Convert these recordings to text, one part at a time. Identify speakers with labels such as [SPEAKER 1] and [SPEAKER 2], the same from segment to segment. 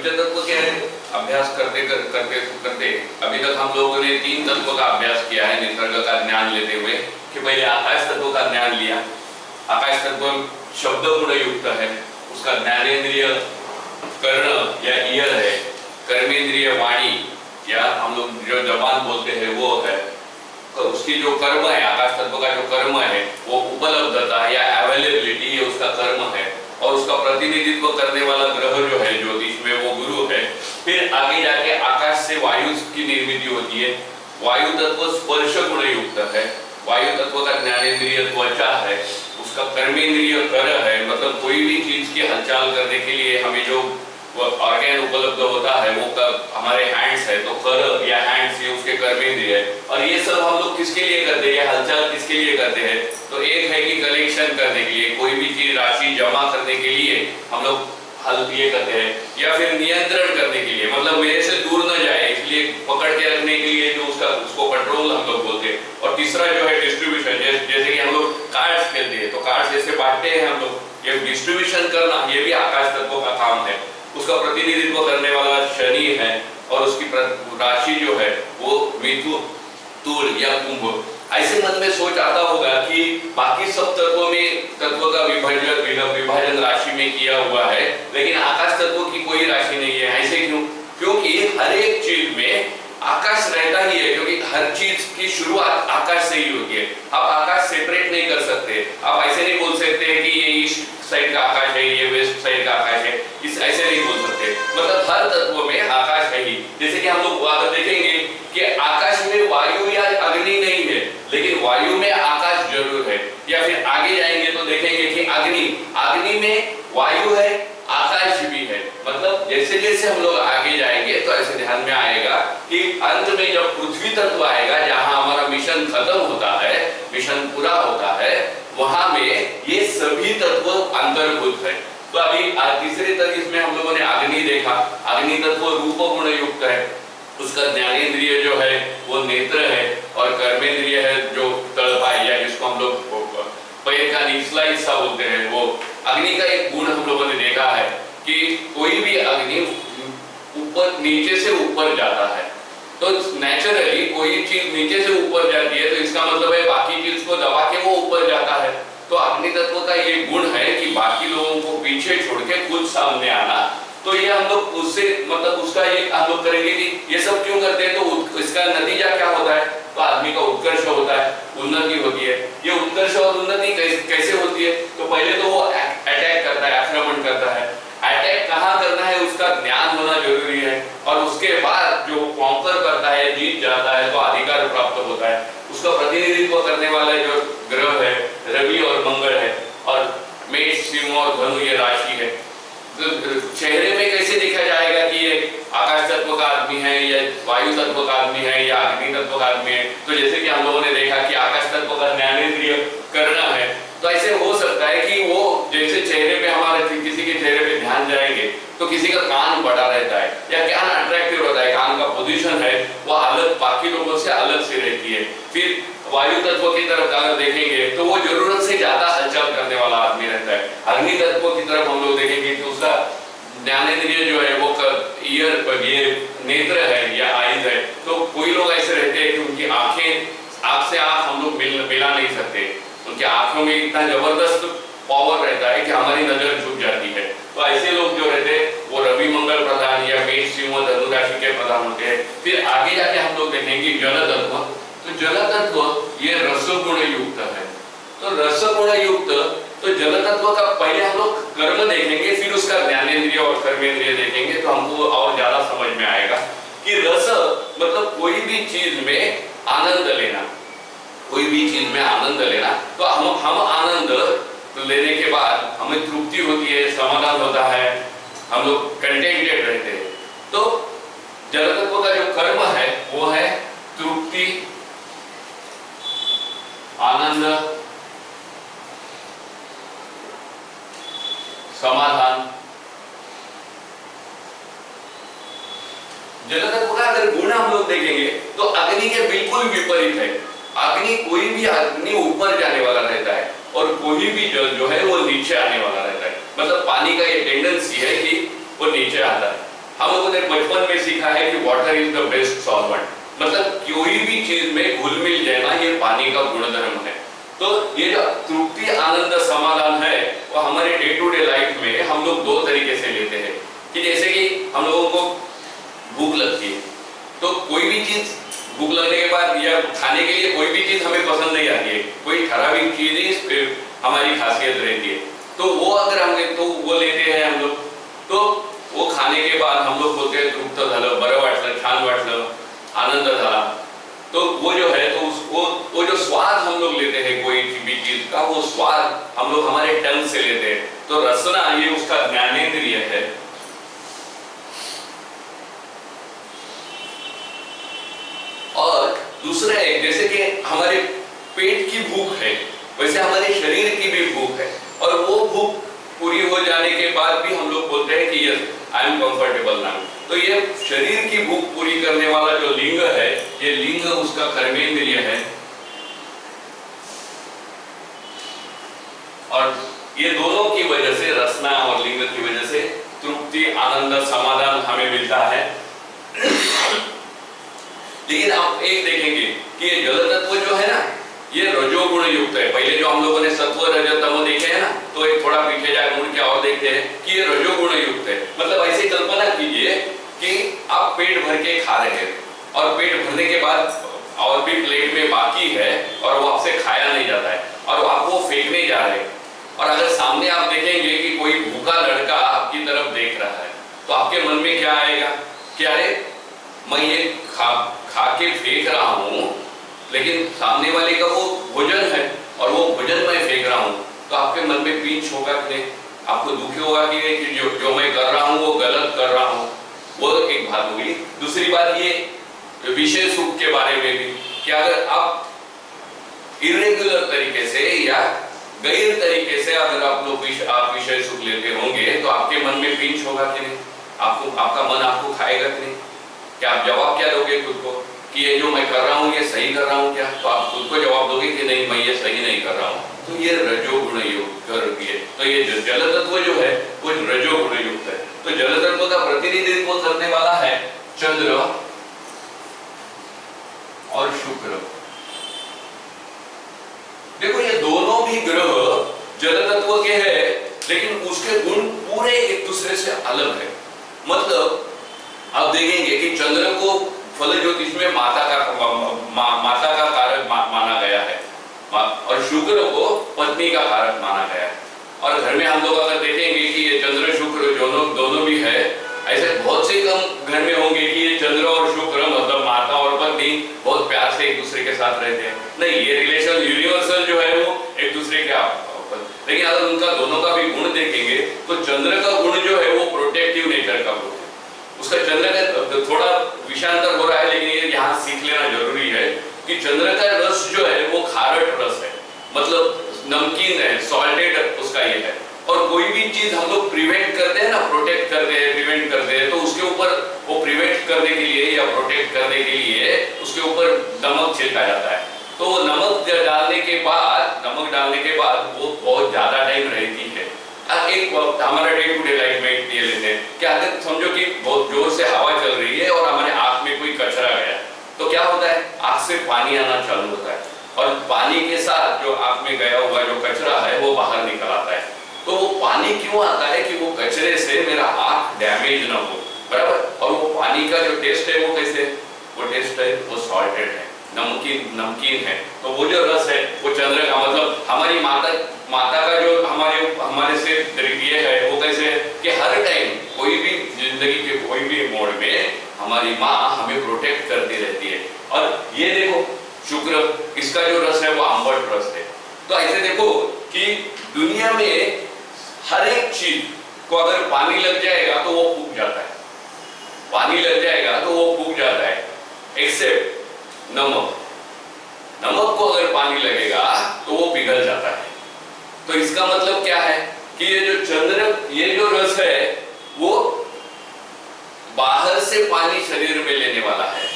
[SPEAKER 1] पंचतत्व के अभ्यास करते करते अभी तक हम लोगों ने 3 तत्व का अभ्यास किया है निसर्ग का ज्ञान लेते हुए। कि पहले आकाश तत्व का ज्ञान लिया। आकाश तत्व शब्द गुण युक्त है, उसका ज्ञानेंद्रिय कर्ण या ईयर है, कर्मेंद्रिय वाणी या हम लोग जो जबान बोलते हैं वो है, तो उसकी जो कर्म है, आकाश तत्व का जो कर्म है वो उपलब्धता या अवेलेबिलिटी, ये उसका कर्म है। और उसका प्रतिनिधित्व करने वाला ग्रह जो है ज्योतिष में वो गुरु है। फिर आगे जाके आकाश से वायु की निर्मित होती है। वायु तत्व स्पर्श गुण युक्त है। वायु तत्व का ज्ञानेंद्रिय त्वचा है, उसका कर्मेंद्रिय कर है, मतलब कोई भी चीज की हलचल करने के लिए हमें जो ऑर्गन उपलब्ध होता है वो हमारे हैंड्स है, तो कर या हैंड्स ये उसके कर्मेंद्रिय है। और ये सब हम लोग किसके लिए करते हैं, हलचल किसके लिए करते हैं? तो एक है कि कलेक्शन करने के लिए, कोई भी चीज राशि जमा करने के लिए हम लोग हल ये करते हैं, या फिर नियंत्रण करने के लिए, मतलब मेरे से दूर न जाए इसलिए पकड़ के रखने के लिए जो उसको कंट्रोल हम लोग बोलते हैं। और तीसरा जो है डिस्ट्रीब्यूशन, जैसे कि हम लोग कार्ड्स खेलते हैं तो कार्ड्स जैसे बांटते हैं हम लोग, ये डिस्ट्रीब्यूशन करना ये भी आकाश तत्व का काम है। उसका प्रतिनिधित्व करने वाला शनि है और उसकी राशि जो है वो मिथुन, तुल या कुंभ। ऐसे मन में सोच आता होगा कि बाकी सब तत्वों में तत्व का विभाजन राशि में किया हुआ है, लेकिन आकाश तत्व की कोई राशि नहीं है। ऐसे क्यों? क्योंकि हर एक चीज में आकाश रहता ही है, क्योंकि हर चीज की शुरुआत आकाश से ही होती है। आप आकाश सेपरेट नहीं कर सकते। आप ऐसे नहीं बोल सकते कि ये ईस्ट साइड का आकाश है, ये वेस्ट साइड का आकाश है, ऐसे नहीं बोल सकते। मतलब हर तत्व में आकाश है ही। जैसे कि हम लोग देखेंगे कि आकाश में वायु या अग्नि नहीं है, लेकिन वायु में आकाश जरूर है। या फिर आगे जाएंगे तो देखेंगे कि अग्नि में वायु है, आकाश भी है। मतलब जैसे जैसे हम लोग आगे जाएंगे तो ऐसे ध्यान में आएगा कि अंत में जब पृथ्वी तत्व आएगा, जहां हमारा मिशन खत्म होता है, मिशन पूरा होता है, वहां में ये सभी तत्व अंतर्भूत है। तो अभी तीसरे तत्व इसमें हम लोगों ने अग्नि देखा। अग्नि तत्व रूप गुण युक्त है, उसका ज्ञानेंद्रिय जो है वो नेत्र है, और कर्मेंद्रिय है जो तलपाई या जिसको हम लोग पैर का निचला हिस्सा बोलते हैं वो। अग्नि का एक गुण हम लोगों ने देखा है कि कोई भी अग्नि ऊपर नीचे से ऊपर जाता है, तो नेचुरली कोई चीज नीचे से ऊपर जाती है तो इसका मतलब है बाकी चीज को दबा के वो ऊपर जाता है। तो अग्नि तत्व का ये गुण है कि बाकी लोगों को पीछे छोड़ के खुद सामने आना। तो ये हम लोग उससे मतलब उसका ये हम लोग करेंगे कि ये सब क्यों करते हैं, तो इसका नतीजा क्या होता है? तो आदमी का उत्कर्ष होता है, उन्नति होती है। ये उत्कर्ष और उन्नति कैसे होती है? तो पहले तो वो अटैक करता है, आक्रमण करता है। अटैक कहाँ करना है उसका ज्ञान होना जरूरी है, और उसके बाद जो कॉन्कर करता है, जीत जाता है, तो अधिकार प्राप्त होता है। उसका प्रतिनिधित्व करने वाला जो ग्रह है रवि और मंगल है, और मेष, सिंह और धनु ये राशि है। तो चेहरे में कैसे देखा जाएगा कि ये आकाश तत्व का आदमी है या वायु तत्व का आदमी है या अग्नि तत्व का आदमी है? तो जैसे कि हम लोगों ने देखा कि आकाश तत्व का ज्ञानेंद्रिय करना है, तो ऐसे हो सकता है कि वो जैसे चेहरे पे हमारे किसी के चेहरे पे ध्यान जाएंगे तो किसी का कान बड़ा रहता है या कान अट्रैक्टिव होता है, कान का पोजीशन है वो अलग बाकी लोगों से अलग से रहती है। फिर वायु तत्व की तरफ अगर देखेंगे तो वो जरूरत से ज्यादा हलचल करने वाला आदमी रहता है। अग्नि तत्व की तरफ हम लोग देखेंगे तो उसका ज्ञानेंद्रिय जो है वो ईयर ये नेत्र है या आइज है। तो कोई लोग ऐसे रहते हैं कि उनकी आंखें आंख से आंख हम लोग मिला नहीं सकते, उनके आंखों में इतना जबरदस्त पावर रहता है कि हमारी नजर झुक जाती है। तो ऐसे लोग जो रहते हैं वो रवि मंगल प्रधान या मेष, सिंह, धनु राशि के प्रधान होते हैं। फिर आगे जाके हम लोग देखेंगे जल तत्व। तो जल तत्व ये रस गुण युक्त है। तो रस गुण युक्त तो जल तत्व का पहले हम लोग कर्म देखेंगे, फिर उसका ज्ञानेंद्रिय और कर्मेंद्रिय देखेंगे, तो हमको और ज्यादा समझ में आएगा कि रस मतलब कोई भी चीज में आनंद लेना, कोई भी चीज में आनंद लेना। तो हम आनंद लेने के बाद हमें तृप्ति होती है, समाधान होता है, हम लोग कंटेंटेड रहते हैं। तो जल तत्व का जो कर्म है वो है तृप्ति, आनंद, समाधान। जल तत्व का अगर गुण हम लोग देखेंगे तो अग्नि के बिल्कुल विपरीत है। अग्नि कोई भी अग्नि ऊपर जाने वाला रहता है और कोई भी जल जो है वो नीचे आने वाला रहता है। मतलब पानी का ये टेंडेंसी है कि वो नीचे आता है। हम लोगों ने बचपन में सीखा है कि water is the best solvent, मतलब कोई भी चीज में घुल मिल जाना ये पानी का गुणधर्म है। तो ये जो तृप्ति आनंद समाधान है वो हमारे डे टू डे लाइफ में हम लोग दो तरीके से लेते हैं कि जैसे कि हम लोगों को भूख लगती है, तो कोई भी चीज भूख लगने के बाद या खाने के लिए कोई भी चीज हमें पसंद नहीं आती है, कोई ठराविक चीज ही हमारी खासियत रहती है, तो वो अगर हम तो वो लेते हैं हम लोग, तो वो खाने के बाद हम लोग बोलते हैं तृप्त झालं, बरं वाटलं, छान वाटलं, आनंद झाला। तो वो जो है तो वो जो स्वाद हम लोग लेते हैं कोई भी चीज का, वो स्वाद हम लोग हमारे टंग से लेते हैं। तो रसना ये उसका ज्ञानेंद्रिय है। और दूसरा एक, जैसे कि हमारे पेट की भूख है वैसे हमारे शरीर की भी भूख है, और वो भूख पूरी हो जाने के बाद भी हम लोग बोलते हैं कि yes I am comfortable now. तो ये शरीर की भूख पूरी करने वाला जो लिंग है, ये लिंग उसका कर्मेंद्रिय है। और ये दोनों की वजह से, रसना और लिंग की वजह से तृप्ति आनंद समाधान हमें मिलता है। लेकिन आप एक देखेंगे कि ये जल तत्व जो है ना, ये रजोगुण युक्त है। पहले जो हम लोगों ने सत्व रज तम देखे हैं ना, तो एक थोड़ा पीछे जाकर मुड़ के और देखते हैं कि ये रजोगुण युक्त है। मतलब ऐसे कल्पना कीजिए कि आप पेट भर के खा रहे हैं और पेट भरने के बाद और भी प्लेट में बाकी है और वो आपसे खाया नहीं जाता है और आप वो फेंकने जा रहे हैं, और अगर सामने आप देखेंगे कि कोई भूखा लड़का आपकी तरफ देख रहा है, तो आपके मन में क्या आएगा कि अरे मैं ये खा के फेंक रहा हूँ, लेकिन सामने वाले का वो भोजन है और वो भोजन मैं फेंक रहा हूँ, तो आपके मन में पीछ होगा कि नहीं, आपको दुखी होगा कि नहीं कि जो मैं कर रहा हूँ वो गलत कर रहा हूँ। वो एक बात होगी। दूसरी बात ये विषय सुख के बारे में भी कि अगर आप इरेगुलर तरीके से या गैर तरीके से अगर आप लोग आप विषय सुख लेते होंगे, तो आपके मन में पीछ होगा कि नहीं, आपका मन आपको खाएगा कि नहीं, क्या आप जवाब क्या दोगे खुद को कि ये जो मैं कर रहा हूँ ये सही कर रहा हूँ क्या? तो आप खुद को जवाब दोगे कि नहीं मैं ये सही नहीं कर रहा हूँ। तो ये रजोगुण युक्त है। तो ये जल तत्व जो है वो रजोगुण युक्त है। तो जल तत्व का प्रतिनिधित्व करने वाला है चंद्र और शुक्र। देखो ये दोनों भी ग्रह जल तत्व के हैं, लेकिन उसके गुण पूरे एक दूसरे से अलग है। मतलब आप देखेंगे कि चंद्र को फल ज्योतिष में माता का कारक माना गया है और शुक्र को पत्नी का कारक माना गया है। और घर में हम लोग अगर देखेंगे कि ये चंद्र शुक्र दोनों भी है, ऐसे बहुत से कम घर में होंगे कि ये चंद्र और शुक्र मतलब माता और पत्नी बहुत प्यार से एक दूसरे के साथ रहते हैं। नहीं, ये रिलेशन यूनिवर्सल जो है वो एक दूसरे के लेकिन अगर उनका दोनों का भी गुण देखेंगे तो चंद्र का गुण जो है वो प्रोटेक्टिव नेचर का गुण है। उसका चंद्र का थोड़ा विषांतर हो रहा है, लेकिन ये यहाँ सीख लेना जरूरी है कि चंद्र का रस जो है वो खारट रस है, मतलब नमकीन है, सॉल्टेड उसका ये है। और कोई भी चीज हम लोग प्रिवेंट करते हैं ना, प्रोटेक्ट करते हैं, प्रिवेंट करते हैं, तो उसके ऊपर वो प्रिवेंट करने के लिए या प्रोटेक्ट करने के लिए उसके ऊपर नमक छिड़का जाता है। तो वो नमक डालने के बाद वो बहुत ज्यादा टाइम रहती है। एक हमारा डे टू डे लाइफ में ये लेते हैं कि अगर समझो कि बहुत जोर से हवा चल रही है और हमारे आंख में कोई कचरा गया, तो क्या होता है, आंख से पानी आना चालू होता है और पानी के साथ जो आंख में गया हुआ जो कचरा है वो बाहर निकल आता है। तो वो पानी क्यों आता है कि वो कचरे से मेरा आंख डैमेज ना हो, बराबर। और वो पानी का जो टेस्ट है वो कैसे, वो टेस्ट है वो सॉल्टेड है, नमकीन है। तो वो जो रस है वो चंद्र का, मतलब हमारी माता का जो हमारे से ये है वो कैसे कि हर टाइम कोई भी जिंदगी के कोई भी मोड़ में हमारी माँ हमें प्रोटेक्ट करती रहती है। और ये देखो शुक्र, इसका जो रस है वो अम्बट रस है। तो ऐसे देखो कि दुनिया में हर एक चीज को अगर पानी लग जाएगा तो वो फूक जाता है, पानी लग जाएगा तो वो फूक जाता है, एक्सेप्ट नमक। नमक को अगर पानी लगेगा तो वो पिघल जाता है। तो इसका मतलब क्या है कि ये जो चंद्र, ये जो रस है वो बाहर से पानी शरीर में लेने वाला है,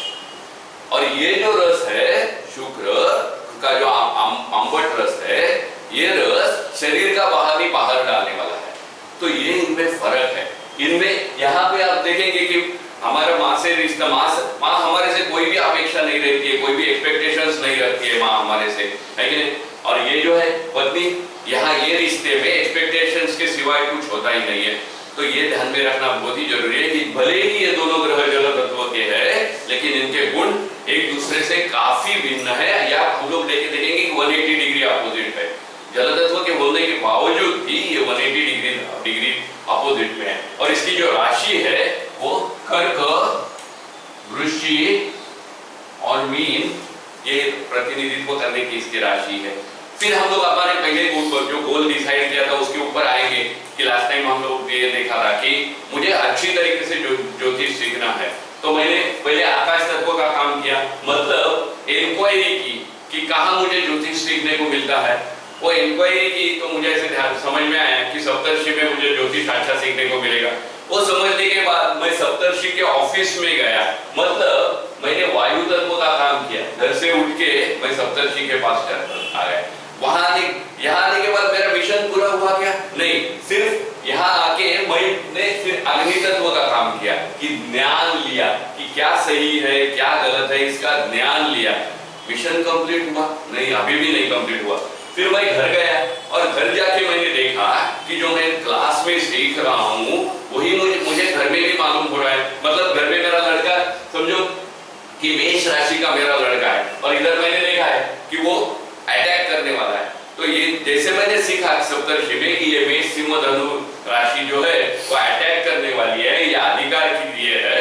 [SPEAKER 1] और ये जो रस है शुक्र का जो अम्बट रस है, ये रस शरीर का बाहर ही बाहर डालने वाला है। तो ये इनमें फर्क है। इनमें यहाँ पे आप देखेंगे कि हमारा माँ से रिश्ता, माँ हमारे से कोई भी अपेक्षा नहीं रहती है, कोई भी एक्सपेक्टेशंस नहीं रखती है माँ हमारे से, है कि नहीं। और ये जो है पत्नी, यहाँ ये रिश्ते में एक्सपेक्टेशंस के सिवाय कुछ होता ही नहीं है। तो ये ध्यान में रखना बहुत ही जरूरी है कि भले ही ये दोनों ग्रह जल तत्व के हैं, लेकिन इनके गुण एक दूसरे से काफी भिन्न है, या हम लोग देखेंगे कि 180 डिग्री अपोजिट है। जल तत्व के बोलने के बावजूद भी ये 180 डिग्री अपोजिट में है। और इसकी जो राशि है वो कर्क, वृश्चिक और मीन, ये प्रतिनिधित्व करने की इसकी राशि है। फिर हम लोग हमारे पहले जो गोल डिसाइड किया था उसके ऊपर आएंगे कि लास्ट टाइम हम लोग ये देखा था कि मुझे अच्छी तरीके से ज्योतिष सीखना है, तो मैंने पहले आकाश तत्व का काम किया, मतलब इंक्वायरी की कि कहाँ मुझे ज्योतिष सीखने को मिलता है। वो इंक्वायरी की तो मुझे ऐसे समझ में आया कि सप्तर्षि में मुझे ज्योतिष अच्छा सीखने को मिलेगा। वो समझने के बाद मैं सप्तर्षि के ऑफिस में गया, मतलब मैंने वायु तत्व का काम किया। घर से उठ के मैं सप्तर्षि के पास आ गया। यहाँ आने के बाद मेरा मिशन पूरा हुआ क्या? नहीं, सिर्फ यहाँ आके मैंने फिर अग्नि तत्व का काम किया कि ज्ञान लिया कि क्या सही है क्या गलत है, इसका ज्ञान लिया। मिशन कंप्लीट हुआ? नहीं, अभी भी नहीं कंप्लीट हुआ। फिर मैं घर गया और घर जाके मैंने देखा कि जो मैं क्लास में सीख रहा हूँ वही मुझे घर में भी मालूम हो रहा है। मतलब घर में मेरा लड़का, समझो कि मेष राशि का मेरा लड़का है, और इधर मैंने देखा है कि वो अटैक करने वाला है। तो ये जैसे मैंने सीखा सप्तर्षि में कि ये मेष सिंह धनु राशि जो है वो अटैक करने वाली है या अधिकार की लिए है,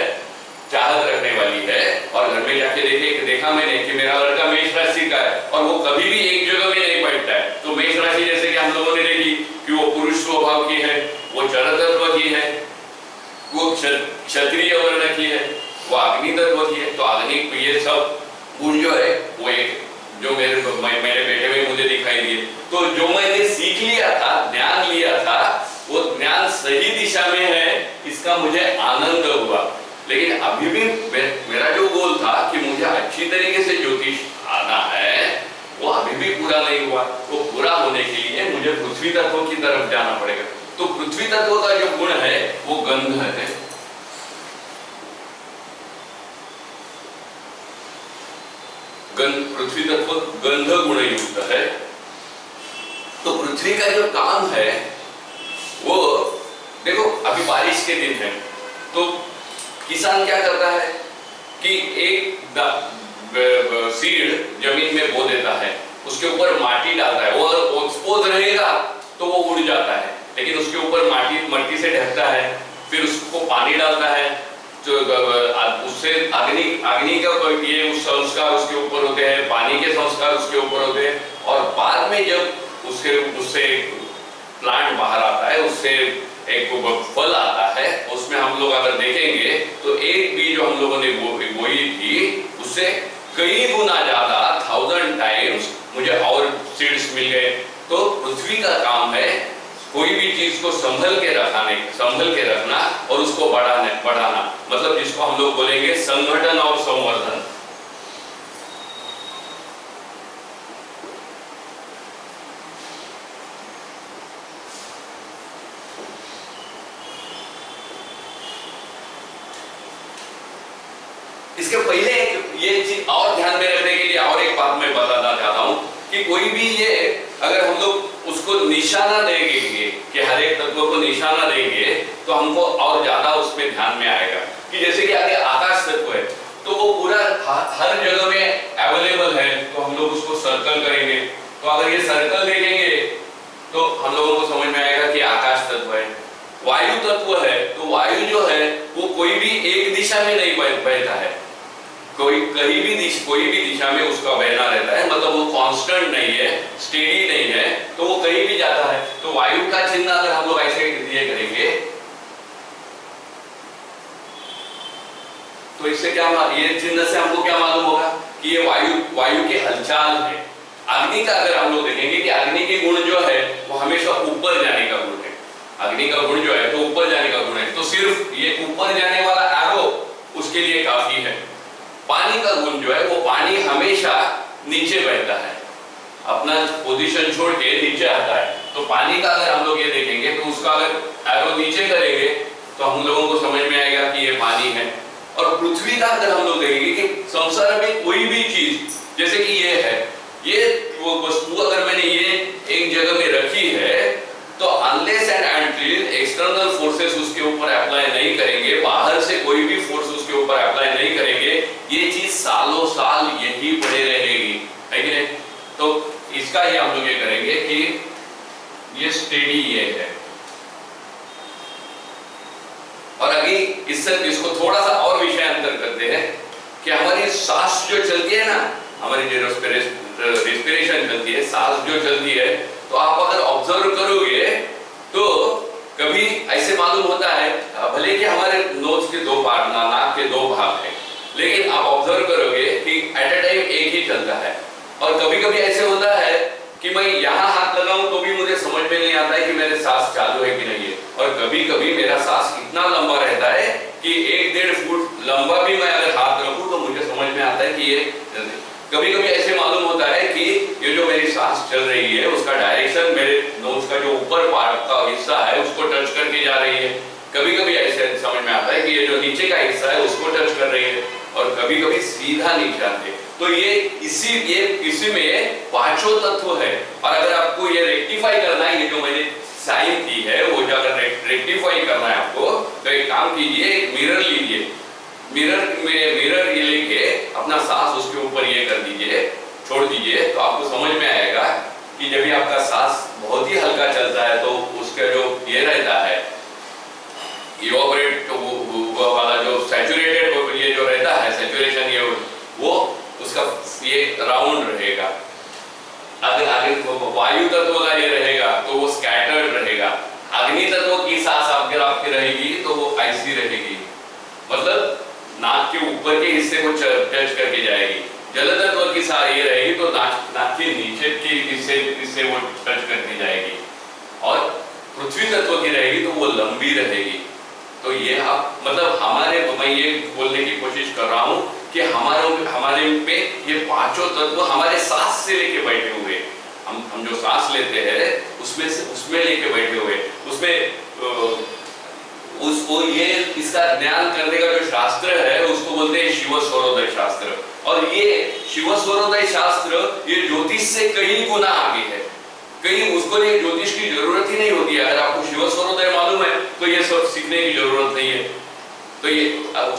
[SPEAKER 1] चाहत रखने वाली है। और घर में जाके देखा मैंने कि मेरा लड़का मेष राशि का है और वो कभी भी एक जगह में नहीं बैठता है। तो मेष राशि जैसे कि हम लोगों ने देखी कि वो पुरुष स्वभाव की है, वो जल तत्व की है, वो क्षत्रिय वर्ण की है, वो अग्नि तत्व की है। तो अग्नि, ये सब गुण जो है वो एक जो मेरे बेटे में मुझे दिखाई दिए। तो जो मैंने सीख लिया था, ज्ञान लिया था, वो ज्ञान सही दिशा में है, इसका मुझे आनंद हुआ। लेकिन अभी भी मेरा जो गोल था कि मुझे अच्छी तरीके से ज्योतिष आना है, वो अभी भी पूरा नहीं हुआ। वो पूरा होने के लिए मुझे पृथ्वी तत्व की तरफ जाना पड़ेगा। तो पृथ्वी तत्व का जो गुण है वो गंध है। पृथ्वी तत्व गंध गुण युक्त है। तो पृथ्वी का जो काम है वो देखो, अभी बारिश के दिन है तो किसान क्या करता है कि एक सीड जमीन में बो देता है, उसके ऊपर माटी डालता है। वो अगर एक्सपोज रहेगा तो वो उड़ जाता है, लेकिन उसके ऊपर मट्टी से ढकता है, फिर उसको पानी डालता है, जो उससे अग्नि का ये संस्कार उसके ऊपर होते हैं, पानी के संस्कार उसके ऊपर होते हैं। और बाद में जब उससे प्लांट बाहर आता है, उससे एक फल आता है, उसमें हम लोग अगर देखेंगे तो एक बीज जो हम लोगों ने बोई थी उससे कई गुना ज्यादा 1000 टाइम्स मुझे और सीड्स मिल गए। तो पृथ्वी का काम है कोई भी चीज को संभल के रखना और उसको बढ़ाना, मतलब जिसको हम लोग बोलेंगे संगठन और संवर्धन। इसके पहले ये चीज और ध्यान में रखने के लिए और एक बात मैं बताना चाहता हूं कि कोई भी ये अगर हम लोग उसको निशाना देंगे कि हर एक तत्व को निशाना देंगे तो हमको और ज्यादा उसमें ध्यान में आएगा। कि जैसे कि आगे आकाश तत्व है तो वो पूरा हर जगह में अवेलेबल है, तो हम लोग उसको सर्कल करेंगे। तो अगर ये सर्कल देखेंगे तो हम लोगों को समझ में आएगा कि आकाश तत्व है। वायु तत्व है तो वायु जो है वो कोई भी एक दिशा में नहीं बहता है, कोई भी दिशा में उसका बहना रहता है, मतलब वो कांस्टेंट नहीं है, स्टेडी नहीं है, तो वो कहीं भी जाता है। तो वायु का चिन्ह अगर हम लोग ऐसे ये करेंगे तो इससे क्या, ये चिन्ह से हमको क्या मालूम होगा कि ये वायु की हलचल है। अग्नि का अगर हम लोग देखेंगे कि अग्नि के गुण जो है वो हमेशा ऊपर जाने का गुण है। अग्नि का गुण जो है तो ऊपर जाने का गुण है, तो सिर्फ ये ऊपर जाने वाला एरो उसके लिए काफी है। पानी का गुण जो है वो पानी हमेशा नीचे बहता है, अपना पोजीशन छोड़ के नीचे आता है। तो पानी का अगर हम लोग ये देखेंगे तो उसका अगर एरो नीचे करेंगे तो हम लोगों को समझ में आएगा कि ये पानी है। और पृथ्वी का अगर हम लोग देखेंगे कि संसार में कोई भी चीज, जैसे कि ये है, ये वो वस्तु अगर मैंने ये एक जगह में रखी है तो unless and until external forces उसके ऊपर अप्लाई नहीं करेंगे, बाहर से कोई भी फोर्स उसके ऊपर अप्लाई नहीं करेंगे, ये चीज सालों साल यही पड़े रहेगी, है कि नहीं? तो इसका ही हम लोग ये करेंगे कि ये स्टेडी ये है। और अभी इसको थोड़ा सा और विषय अंतर करते हैं कि हमारी सांस जो चलती है ना, हमारी जो रेस्पिरेशन चलती है, सांस जो चलती है, तो आप अगर ऑब्जर्व करोगे तो कभी ऐसे मालूम होता है, भले कि हमारे नोज के दो पार्ट, नाक के दो भाग हैं, लेकिन आप ऑब्जर्व करोगे कि एट अ टाइम एक ही चलता है। और कभी कभी ऐसे होता है कि मैं यहाँ हाथ लगाऊं तो भी मुझे समझ में नहीं आता है कि मेरे सांस चालू है कि नहीं है। और कभी कभी मेरा सांस इतना लंबा रहता है कि 1-1.5 फुट लंबा भी मैं अगर हाथ रखूं तो मुझे समझ में आता है कि ये कभी कभी ऐसे मालूम होता है कि ये जो मेरी सांस चल रही है उसका डायरेक्शन मेरे नोज का जो ऊपर पार्ट का हिस्सा है उसको टच करके जा रही है। कभी कभी ऐसे समझ में आता है कि ये जो नीचे का हिस्सा है उसको टच कर रही है, और कभी कभी सीधा नीचे आते हैं। तो ये इसी में पांचों तत्व है। और अगर आपको ये रेक्टिफाई करना है, ये जो मैंने साइन की है वो अगर रेक्टिफाई करना है आपको, तो एक काम कीजिए, एक मिरर लीजिए, मिरर ये लेके अपना सांस उसके ऊपर ये कर दीजिए, छोड़ दीजिए, तो आपको समझ में आएगा कि जब भी आपका सांस बहुत ही हल्का चलता है तो उसका जो ये रहता है इवोपरेट वाला जो सैचुरेटेड ये जो रहता है सैचुरेशन, ये वो उसका ये राउंड रहेगा। अगर आगे वायु तत्व का ये रहेगा तो वो स्कैटर्ड रहेगा। अग्नि तत्व की सांस अगर आपकी रहेगी तो वो ऐसी रहेगी, मतलब नाक के ऊपर के हिस्से को टच करके जाएगी। जल तत्व की सांस ये रहेगी तो नाक के नीचे के हिस्से वो टच करके जाएगी। और पृथ्वी तत्व की रहेगी तो वो लंबी रहेगी। तो ये आप मतलब मैं ये बोलने की कोशिश कर रहा हूं कि हमारे पे ये पांचों तत्व हमारे सांस से लेके बैठे हुए, हम जो सांस लेते हैं उसमें लेके बैठे हुए, उसमें उसको ये इसका ज्ञान करने का जो शास्त्र है उसको बोलते हैं शिव स्वरोदय शास्त्र। और ये शिव स्वरोदय शास्त्र ये ज्योतिष से कई गुना आगे है, कहीं उसको ये ज्योतिष की जरूरत ही नहीं होती है। अगर आपको शिव स्वरोदय मालूम है तो ये सब सीखने की जरूरत नहीं है। तो ये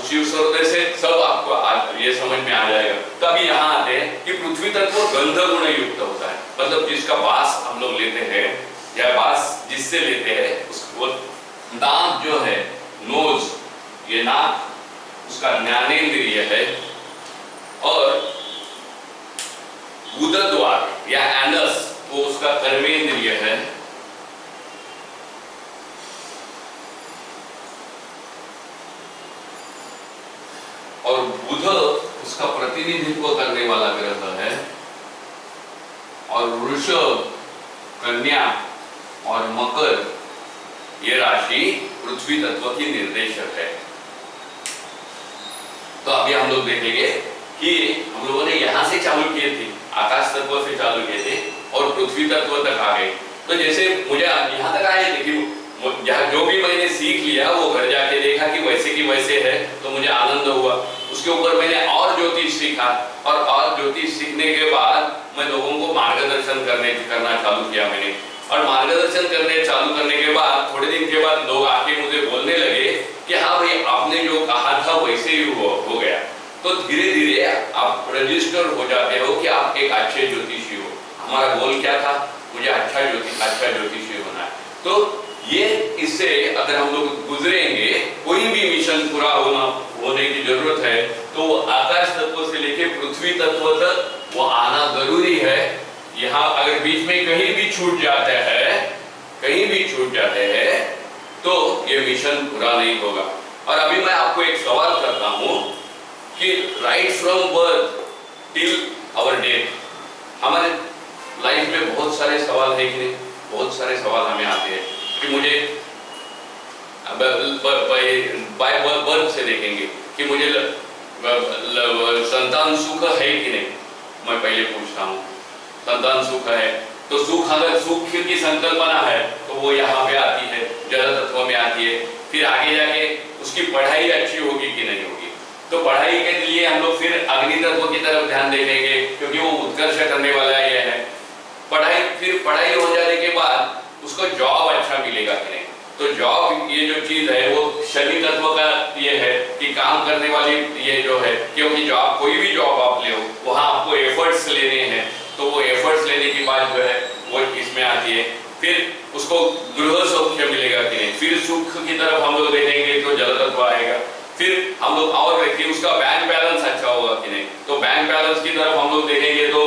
[SPEAKER 1] शिव स्वरोदय से सब आपको ये समझ में आ जाएगा। तो अभी यहाँ आते हैं कि पृथ्वी तत्व गंध गुण युक्त होता है, मतलब जिसका वास हम लोग लेते हैं या वास जिससे लेते हैं उसको, नाक जो है, नोज, ये नाक उसका ज्ञानेंद्रिय है, और गुदद्वार या एनस वो उसका कर्मेंद्रिय है, और बुध उसका प्रतिनिधित्व करने वाला ग्रह है, और वृषभ, कन्या और मकर ये राशि पृथ्वी तत्व की निर्देशक है। तो अभी हम लोग देखेंगे कि हम लोगों ने यहां से चालू किए थे, आकाश तत्व से चालू किए थे और पृथ्वी तत्व तक आ गए। तो जैसे मुझे यहाँ तक आए थे कि जो भी मैंने सीख लिया वो घर जाके देखा कि वैसे की वैसे है, तो मुझे आनंद हुआ। उसके ऊपर मैंने और ज्योतिष सीखा, और ज्योतिष सीखने के बाद मैं लोगों को मार्गदर्शन करना चालू किया मैंने। और मार्गदर्शन चालू करने के बाद थोड़े दिन के बाद लोग आके मुझे बोलने लगे कि हाँ भाई आपने जो कहा था वैसे ही हो गया। तो धीरे धीरे आप रजिस्टर हो जाते हो कि आप एक अच्छे ज्योतिषी हो। हमारा गोल क्या था? मुझे अच्छा ज्योतिषी होना है। तो ये इससे अगर हम लोग गुजरेंगे, कोई भी मिशन पूरा होने की जरूरत है तो वो आकाश तत्व से लेके पृथ्वी तत्व तक वो आना जरूरी है। यहाँ अगर बीच में कहीं भी छूट जाते हैं तो ये मिशन पूरा नहीं होगा। और अभी मैं आपको एक सवाल करता हूँ कि right from birth till our death, हमारे लाइफ में बहुत सारे सवाल है कि नहीं? बहुत सारे सवाल हमें आते हैं कि मुझे बाय बर्थ से देखेंगे कि मुझे संतान सुख है कि नहीं। मैं पहले पूछता हूँ, संतान सुख है तो सुख, अगर सुख की संकल्पना है तो वो यहाँ पे आती है, जल तत्व में आती है। फिर आगे जाके उसकी पढ़ाई अच्छी होगी कि नहीं होगी। तो पढ़ाई के लिए हम लोग फिर अग्नि तत्व की तरफ ध्यान देंगे, क्योंकि वो उत्कर्ष करने वाला ये है। पढ़ाई, फिर पढ़ाई हो जाने के बाद उसको जॉब अच्छा मिलेगा कि नहीं। तो जॉब ये जो चीज है वो शनि तत्व का ये है कि काम करने वाली ये जो है, क्योंकि जॉब, कोई भी जॉब आप ले, वहां आपको एफर्ट्स लेने हैं, तो वो एफर्ट्स लेने की बात जो है वो इसमें आती है। फिर उसको गृह सौख्य मिलेगा कि नहीं। फिर सुख की तरफ हम लोग देखेंगे तो जल तत्व आएगा। फिर हम लोग और देखेंगे उसका बैंक बैलेंस अच्छा होगा कि नहीं। तो बैंक बैलेंस की तरफ हम लोग देखेंगे तो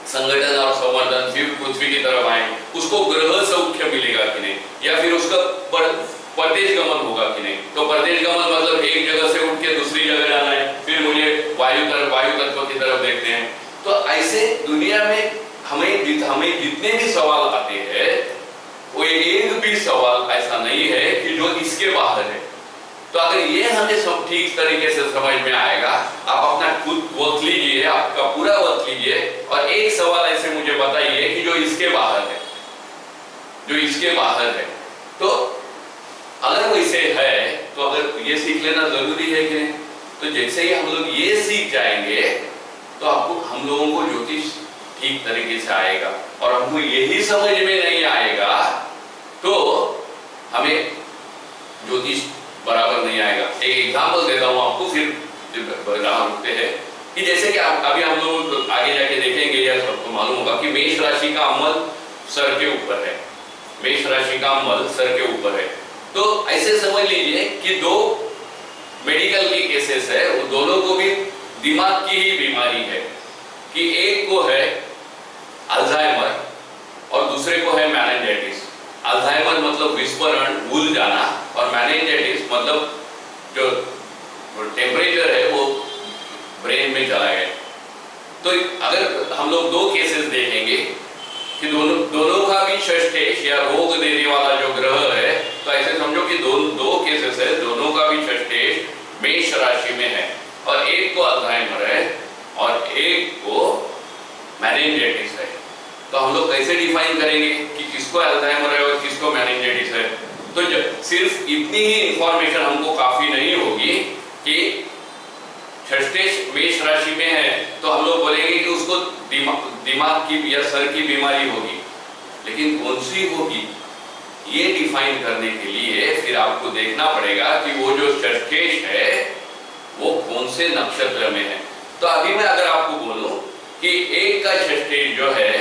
[SPEAKER 1] संगठन और संवर्धन, फिर पृथ्वी की तरफ आएंगे, उसको ग्रह सौख्य मिलेगा कि नहीं, या फिर उसका परदेश गमन होगा कि नहीं। तो परदेश गमन मतलब एक जगह से उठ के दूसरी जगह जाना है, फिर मुझे वायु तत्व की तरफ देखते हैं। तो ऐसे दुनिया में हमें जितने भी सवाल आते हैं, वो एक भी सवाल ऐसा नहीं है कि जो इसके बाहर है। तो अगर ये हमें सब ठीक तरीके से समझ में आएगा, आप अपना खुद वक्त लीजिए, आपका पूरा वक्त लीजिए, और एक सवाल ऐसे मुझे बताइए कि जो इसके बाहर है, जो इसके बाहर है। तो अगर वैसे है तो अगर ये सीख लेना जरूरी है कि नहीं। तो जैसे ही हम लोग ये सीख जाएंगे तो आपको, हम लोगों को ज्योतिष ठीक तरीके से आएगा। और हमको यही समझ में नहीं आएगा तो हमें ज्योतिष बराबर नहीं आएगा। एक एग्जाम्पल देता हूं आपको, फिर राह रुकते हैं कि जैसे कि अभी हम लोग आगे जाके देखेंगे, या सबको मालूम होगा कि मेष राशि का अमल सर के ऊपर है। मेष राशि का अमल सर के ऊपर है। तो ऐसे समझ लीजिए कि दो मेडिकल की केसेस है, वो दोनों को भी दिमाग की ही बीमारी है। कि एक को है अल्जाइमर और दूसरे को है मेनिंजाइटिस। अल्जाइमर मतलब विस्मरण, भूल जाना, और मेनिंजाइटिस मतलब जो टेम्परेचर है वो ब्रेन में चला गया। तो अगर हम लोग दो केसेस देखेंगे कि दोनों का भी षष्ठेश या रोग देने वाला जो ग्रह है, तो ऐसे समझो कि दो केसेस है, दोनों का भी षष्ठेश मेष राशि में है, और एक को अल्जाइमर है और एक को मेनिंजाइटिस है। तो हम लोग कैसे डिफाइन करेंगे कि किसको अल्जाइमर है और किसको मेनिंजाइटिस है। तो सिर्फ इतनी ही इंफॉर्मेशन हमको काफी नहीं होगी कि षष्ठेश मेष राशि में है तो हम लोग बोलेंगे कि उसको दिमाग की या सर की बीमारी होगी, लेकिन कौन सी होगी ये डिफाइन करने के लिए फिर आपको देखना पड़ेगा कि वो जो षष्ठेश है वो कौन से नक्षत्र में है। तो अभी मैं अगर आपको बोलूं कि एक का षष्ठेश जो है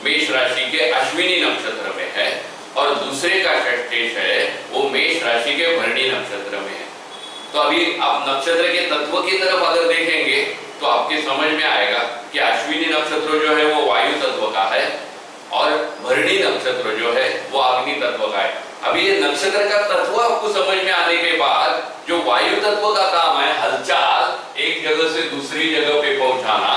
[SPEAKER 1] मेष राशि के अश्विनी नक्षत्र में है और दूसरे का षष्ठेश है वो मेष राशि के भरणी नक्षत्र में है। तो अभी आप नक्षत्र के तत्व की तरफ अगर देखेंगे तो आपके समझ में आएगा कि अश्विनी नक्षत्र जो है वो वायु तत्व का है और भरणी नक्षत्र जो है वो अग्नि तत्व का है। अभी ये नक्षत्र का तत्व आपको समझ में आने के बाद जो वायु तत्व का काम है, हलचल, एक जगह से दूसरी जगह पे पहुंचाना,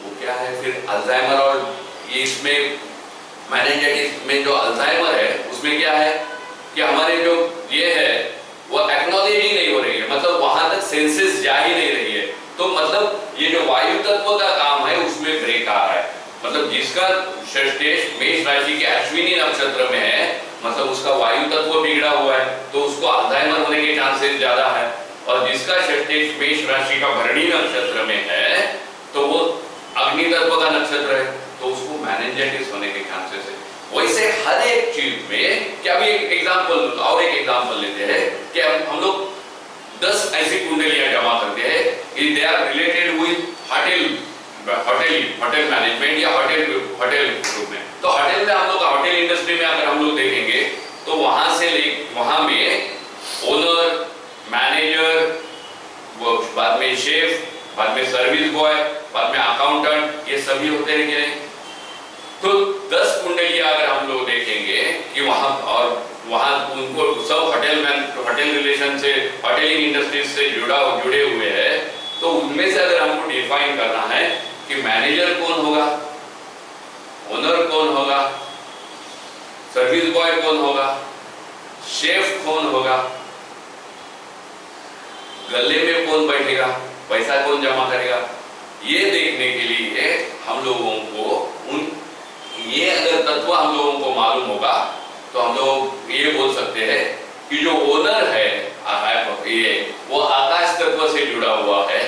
[SPEAKER 1] वो क्या है फिर अल्जाइमर। और ये इसमें मेनिंजाइटिस में जो अल्जाइमर है उसमें क्या है कि हमारे जो ये है वो एक्नॉलेज ही नहीं हो रही है, मतलब वहां तक सेंसेस जा ही नहीं रही है। तो मतलब ये जो वायु तत्व का काम है उसमें ब्रेक आ रहा है। मतलब जिसका षष्ठेश मेष राशि के अश्विनी नक्षत्र में है, मतलब उसका वायु तत्व बिगड़ा हुआ है तो उसको अल्जाइमर होने के चांसेस ज्यादा है। और जिसका षष्ठेश मेष राशि का भरणी नक्षत्र में है तो वो अग्नि तत्व का नक्षत्र है तो उसको मेनिंजाइटिस होने के चांसेस है। वैसे हर एक चीज में क्या, भी एक एग्जांपल और एक एग्जांपल लेते हैं कि हम लोग 10 ऐसी कुंडलियां जमा करते हैं, they are related with hotel management या होटल ग्रुप में। तो होटल में हम लोग होटल इंडस्ट्री में अगर हम लोग देखेंगे तो वहां में ओनर, मैनेजर, बाद में शेफ, बाद में सर्विस बॉय, बाद में अकाउंटेंट, ये सभी होते हैं कि नहीं। तो 10 कुंडलियां अगर हम लोग देखेंगे कि वहां उनको सब होटल रिलेशन से, होटलिंग इंडस्ट्री से जुड़े हुए हैं, तो उनमें से अगर हमको डिफाइन करना है कि मैनेजर कौन होगा, ओनर कौन होगा, सर्विस बॉय कौन होगा, शेफ कौन होगा, गले में कौन बैठेगा, पैसा कौन जमा करेगा, ये देखने के लिए हम लोगों को ये अगर तत्व हम लोगों को मालूम होगा तो हम लोग ये बोल सकते हैं कि जो ओनर है ये वो आकाश तत्व से जुड़ा हुआ है,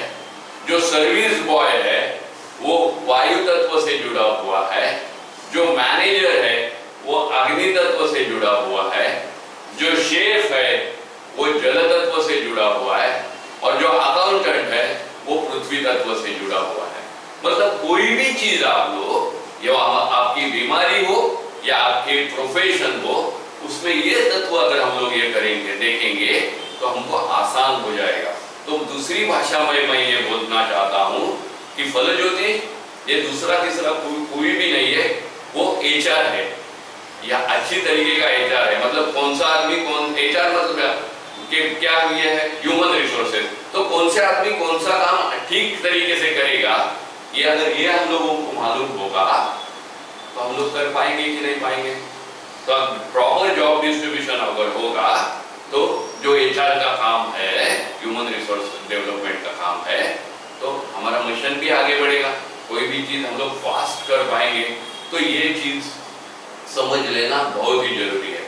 [SPEAKER 1] जो सर्विस बॉय है वो वायु तत्व से जुड़ा हुआ है, जो मैनेजर है वो अग्नि तत्व से जुड़ा हुआ है, जो शेफ है वो जल तत्व से जुड़ा हुआ है, और जो अकाउंटेंट है वो पृथ्वी तत्व से जुड़ा हुआ है। मतलब कोई भी चीज आप लो, या आपकी बीमारी हो या आपके प्रोफेशन हो, उसमें ये तत्व अगर हम लोग ये करेंगे, देखेंगे, तो हमको आसान हो जाएगा। तो दूसरी भाषा में मैं ये बोलना चाहता हूँ कि फल ज्योतिष ये दूसरा तीसरा कोई भी नहीं है, वो एचआर है, या अच्छी तरीके का एचआर है। मतलब कौन सा आदमी कौन, एचआर मतलब क्या ये है, ह्यूमन रिसोर्सेज। तो कौन से आदमी कौन सा काम ठीक तरीके से करेगा, ये अगर ये हम लोगों को मालूम होगा तो हम लोग कर पाएंगे कि नहीं पाएंगे। तो प्रॉपर जॉब डिस्ट्रीब्यूशन अगर होगा तो जो एचआर का काम है, ह्यूमन रिसोर्स डेवलपमेंट का काम है, तो हमारा मिशन भी आगे बढ़ेगा, कोई भी चीज हम लोग फास्ट कर पाएंगे। तो ये चीज समझ लेना बहुत ही जरूरी है।